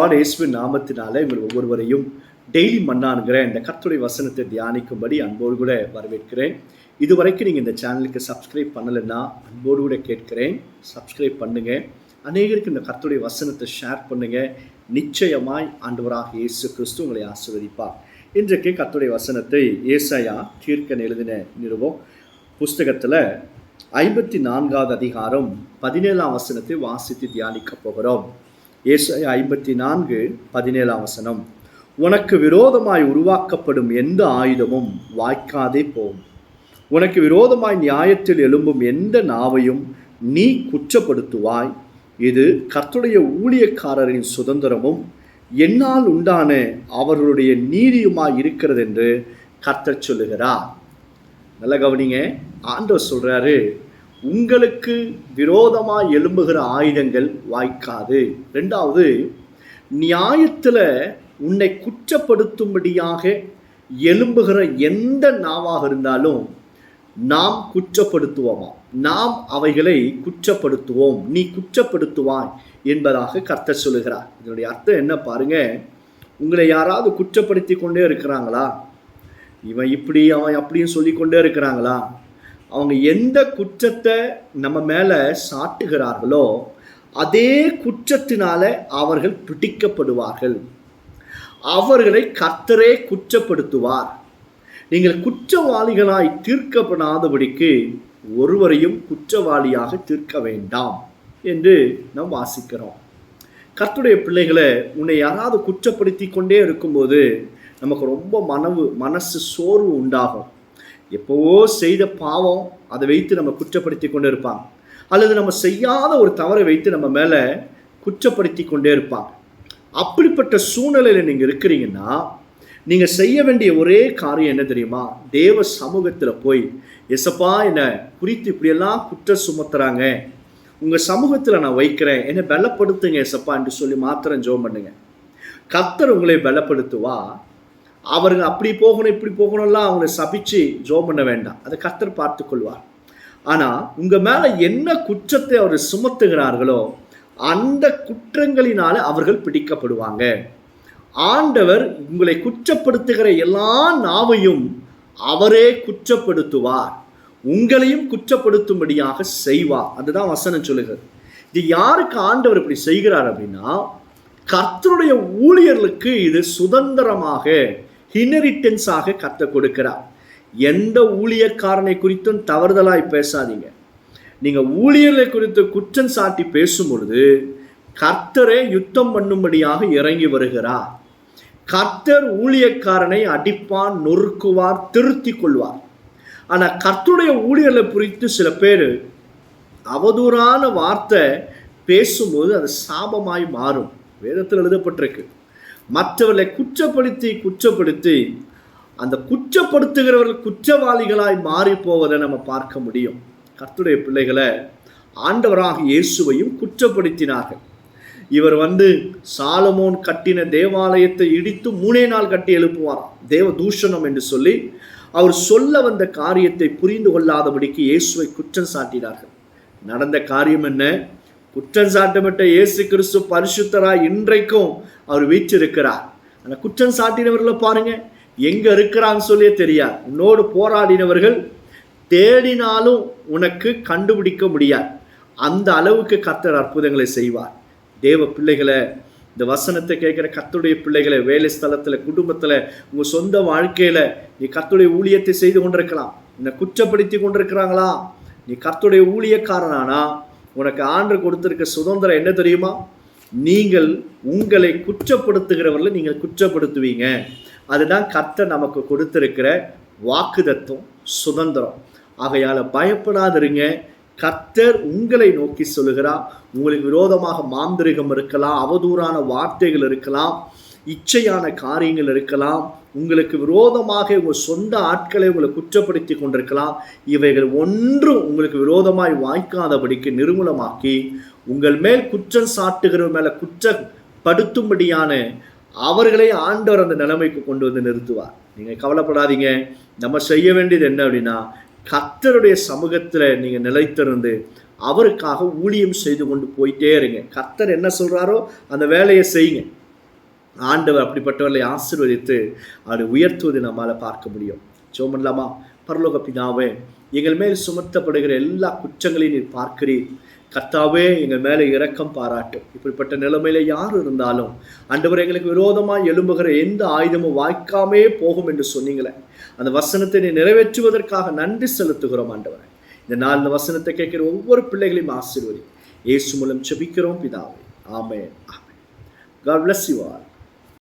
Lord இயேசுவின் நாமத்தினால உங்கள் ஒவ்வொருவரையும் டெய்லி மன்னான்கிற இந்த கர்த்தருடைய வசனத்தை தியானிக்கும்படி அன்போடு கூட வரவேற்கிறேன். இதுவரைக்கும் நீங்கள் இந்த சேனலுக்கு சப்ஸ்கிரைப் பண்ணலைன்னா அன்போடு கூட கேட்கிறேன், சப்ஸ்கிரைப் பண்ணுங்கள். அநேகருக்கு இந்த கர்த்தருடைய வசனத்தை ஷேர் பண்ணுங்கள். நிச்சயமாய் ஆண்டவராக இயேசு கிறிஸ்து உங்களை ஆசீர்வதிப்பார். இன்றைக்கு கர்த்தருடைய வசனத்தை ஏசாயா தீர்க்கன் எழுதின நிருபம் புஸ்தகத்தில் 54வது அதிகாரம் 17ஆம் வசனத்தை வாசித்து தியானிக்க போகிறோம். ஏசாயா 54:17 வசனம். உனக்கு விரோதமாய் உருவாக்கப்படும் எந்த ஆயுதமும் வாய்க்காதே போகும். உனக்கு விரோதமாய் நியாயத்தில் எழும்பும் எந்த நாவையும் நீ குற்றப்படுத்துவாய். இது கர்த்தருடைய ஊழியக்காரரின் சுதந்திரமும் என்னால் உண்டான அவர்களுடைய நீதியுமாய் இருக்கிறது என்று கர்த்தர் சொல்லுகிறார். நல்ல கவனிங்க, ஆண்டவர் சொல்றாரு, உங்களுக்கு விரோதமாய் எழும்புகிற ஆயுதங்கள் வாய்க்காது. ரெண்டாவது, நியாயத்தில் உன்னை குற்றப்படுத்தும்படியாக எழும்புகிற எந்த நாவாக இருந்தாலும் நாம் குற்றப்படுத்துவோமா, நாம் அவைகளை குற்றப்படுத்துவோம், நீ குற்றப்படுத்துவாய் என்பதாக கர்த்தர் சொல்லுகிறார். இதனுடைய அர்த்தம் என்ன பாருங்க. உங்களை யாராவது குற்றப்படுத்தி கொண்டே இருக்கிறாங்களா, இவன் இப்படி அவன் அப்படின்னு சொல்லி கொண்டே இருக்கிறாங்களா, அவங்க எந்த குற்றத்தை நம்ம மேலே சாட்டுகிறார்களோ அதே குற்றத்தினால அவர்கள் பிடிக்கப்படுவார்கள். அவர்களை கர்த்தரே குற்றப்படுத்துவார். நீங்கள் குற்றவாளிகளாய் தீர்க்கப்படாதபடிக்கு ஒருவரையும் குற்றவாளியாக தீர்க்க வேண்டாம் என்று நாம் வாசிக்கிறோம். கர்த்தருடைய பிள்ளைகளை, உன்னை யாராவது குற்றப்படுத்தி கொண்டே இருக்கும்போது நமக்கு ரொம்ப மனசு சோர்வு உண்டாகும். எப்போவோ செய்த பாவம் அதை வைத்து நம்ம குற்றப்படுத்தி கொண்டே இருப்பாங்க, அல்லது நம்ம செய்யாத ஒரு தவறை வைத்து நம்ம மேலே குற்றப்படுத்தி கொண்டே இருப்பாங்க. அப்படிப்பட்ட சூழ்நிலையில் நீங்கள் இருக்கிறீங்கன்னா நீங்கள் செய்ய வேண்டிய ஒரே காரியம் என்ன தெரியுமா? தேவ சமூகத்தில் போய், எசப்பா என்னை குறித்து இப்படியெல்லாம் குற்றம் சுமத்துறாங்க, உங்கள் சமூகத்தில் நான் வைக்கிறேன், என்னை பலப்படுத்துங்க எசப்பா என்று சொல்லி மாத்திரம் ஜெபம் பண்ணுங்க. கர்த்தர் உங்களை பலப்படுத்துவா. அவர்கள் அப்படி போகணும் இப்படி போகணும்லாம் அவங்களை சபிச்சு ஜெபம் பண்ண வேண்டாம், அதை கர்த்தர் பார்த்து கொள்வார். ஆனால் உங்கள் மேலே என்ன குற்றத்தை அவர் சுமத்துகிறார்களோ அந்த குற்றங்களினால அவர்கள் பிடிக்கப்படுவாங்க. ஆண்டவர் உங்களை குற்றப்படுத்துகிற எல்லா நாவையும் அவரே குற்றப்படுத்துவார், உங்களையும் குற்றப்படுத்தும்படியாக செய்வார். அதுதான் வசனம் சொல்லுகிறது. இது யாருக்கு ஆண்டவர் இப்படி செய்கிறார் அப்படின்னா, கர்த்தருடைய ஊழியர்களுக்கு இது சுதந்திரமாக, இன்ஹெரிட்டன்ஸாக கர்த்தர் கொடுக்கிறார். எந்த ஊழியக்காரனை குறித்தும் தவறுதலாய் பேசாதீங்க. நீங்கள் ஊழியர்களை குறித்து குற்றம் சாட்டி பேசும் பொழுது கர்த்தரே யுத்தம் பண்ணும்படியாக இறங்கி வருகிறார். கர்த்தர் ஊழியக்காரனை அடிப்பான், நொறுக்குவார், திருத்தி கொள்வார். ஆனால் கர்த்தருடைய ஊழியர்களை குறித்து சில பேர் அவதூறான வார்த்தை பேசும்போது அது சாபமாய் மாறும். வேதத்தில் எழுதப்பட்டிருக்கு, மற்றவர்களை குற்றப்படுத்தி அந்த குற்றப்படுத்துகிறவர்கள் குற்றவாளிகளாய் மாறி போவதை நம்ம பார்க்க முடியும். கர்த்தருடைய பிள்ளைகளை, ஆண்டவராக இயேசுவையும் குற்றப்படுத்தினார்கள். இவர் சாலமோன் கட்டின தேவாலயத்தை இடித்து 3 நாள் கட்டி எழுப்புவாராம், தேவ தூஷணம் என்று சொல்லி அவர் சொல்ல வந்த காரியத்தை புரிந்து கொள்ளாதபடிக்கு இயேசுவை குற்றம் சாட்டினார்கள். நடந்த காரியம் என்ன? குற்றம் சாட்டப்பட்ட இயேசு கிறிஸ்து பரிசுத்தராய் இன்றைக்கும் அவர் வீற்றிருக்கிறார். அந்த குற்றம் சாட்டினவர்களை பாருங்க, எங்க இருக்கிறான்னு சொல்லியே தெரியாது. உன்னோடு போராடினவர்கள் தேடினாலும் உனக்கு கண்டுபிடிக்க முடியாது. அந்த அளவுக்கு கர்த்தர் அற்புதங்களை செய்வார். தேவ பிள்ளைகளை, இந்த வசனத்தை கேட்குற கர்த்தருடைய பிள்ளைகளை, வேலை ஸ்தலத்தில், குடும்பத்தில், உங்கள் சொந்த வாழ்க்கையில் நீ கர்த்தருடைய ஊழியத்தை செய்து கொண்டிருக்கலாம். என்னை குற்றப்படுத்தி கொண்டிருக்கிறாங்களா? நீ கர்த்தருடைய ஊழியக்காரனானா உனக்கு ஆண்டவர் கொடுத்திருக்க சுதந்திரம் என்ன தெரியுமா? நீங்கள் உங்களை குற்றப்படுத்துகிறவர்களை நீங்கள் குற்றப்படுத்துவீங்க. அதுதான் கர்த்தர் நமக்கு கொடுத்திருக்கிற வாக்குதத்தம், சுதந்திரம். ஆகையால் பயப்படாதிருங்க. கர்த்தர் உங்களை நோக்கி சொல்லுகிறார். உங்களுக்கு விரோதமாக மாந்திரிகம் இருக்கலாம், அவதூறான வார்த்தைகள் இருக்கலாம், இச்சையான காரியங்கள் இருக்கலாம், உங்களுக்கு விரோதமாக உங்கள் சொந்த ஆட்களை உங்களை குற்றப்படுத்தி கொண்டிருக்கலாம். இவைகள் ஒன்றும் உங்களுக்கு விரோதமாய் வாய்க்காதபடிக்கு நிர்மூலமாக்கி உங்கள் மேல் குற்றம் சாட்டுகிறவங்க மேலே குற்றப்படுத்தும்படியான அவர்களை ஆண்டவர் அந்த நிலைமைக்கு கொண்டு வந்து நிறுத்துவார். நீங்கள் கவலைப்படாதீங்க. நம்ம செய்ய வேண்டியது என்ன அப்படின்னா, கர்த்தருடைய சமூகத்தில் நீங்கள் நிலைத்திருந்து அவருக்காக ஊழியம் செய்து கொண்டு போயிட்டே இருங்க. கர்த்தர் என்ன சொல்கிறாரோ அந்த வேலையை செய்யுங்க. ஆண்டவர் அப்படிப்பட்டவர்களை ஆசீர்வதித்து அவரை உயர்த்துவதை நம்மால் பார்க்க முடியும். ஜெபம் பண்ணலாமா? பரலோக பிதாவே, எங்கள் மேல் சுமத்தப்படுகிற எல்லா குற்றங்களையும் நீர் பார்க்கிறீர். கர்த்தாவே, எங்கள் மேலே இரக்கம் பாராட்டும். இப்படிப்பட்ட நிலைமையில யார் இருந்தாலும் ஆண்டவர், எங்களுக்கு விரோதமாக எழும்புகிற எந்த ஆயுதமும் வாய்க்காமே போகும் என்று சொன்னீங்களே, அந்த வசனத்தை நீ நிறைவேற்றுவதற்காக நன்றி செலுத்துகிறோம் ஆண்டவரே. இந்த நாள் இந்த வசனத்தை கேட்கிற ஒவ்வொரு பிள்ளைகளையும் ஆசீர்வதி. இயேசு மூலம் ஜெபிக்கிறோம் பிதாவே. ஆமென். ஆமென். God bless you all.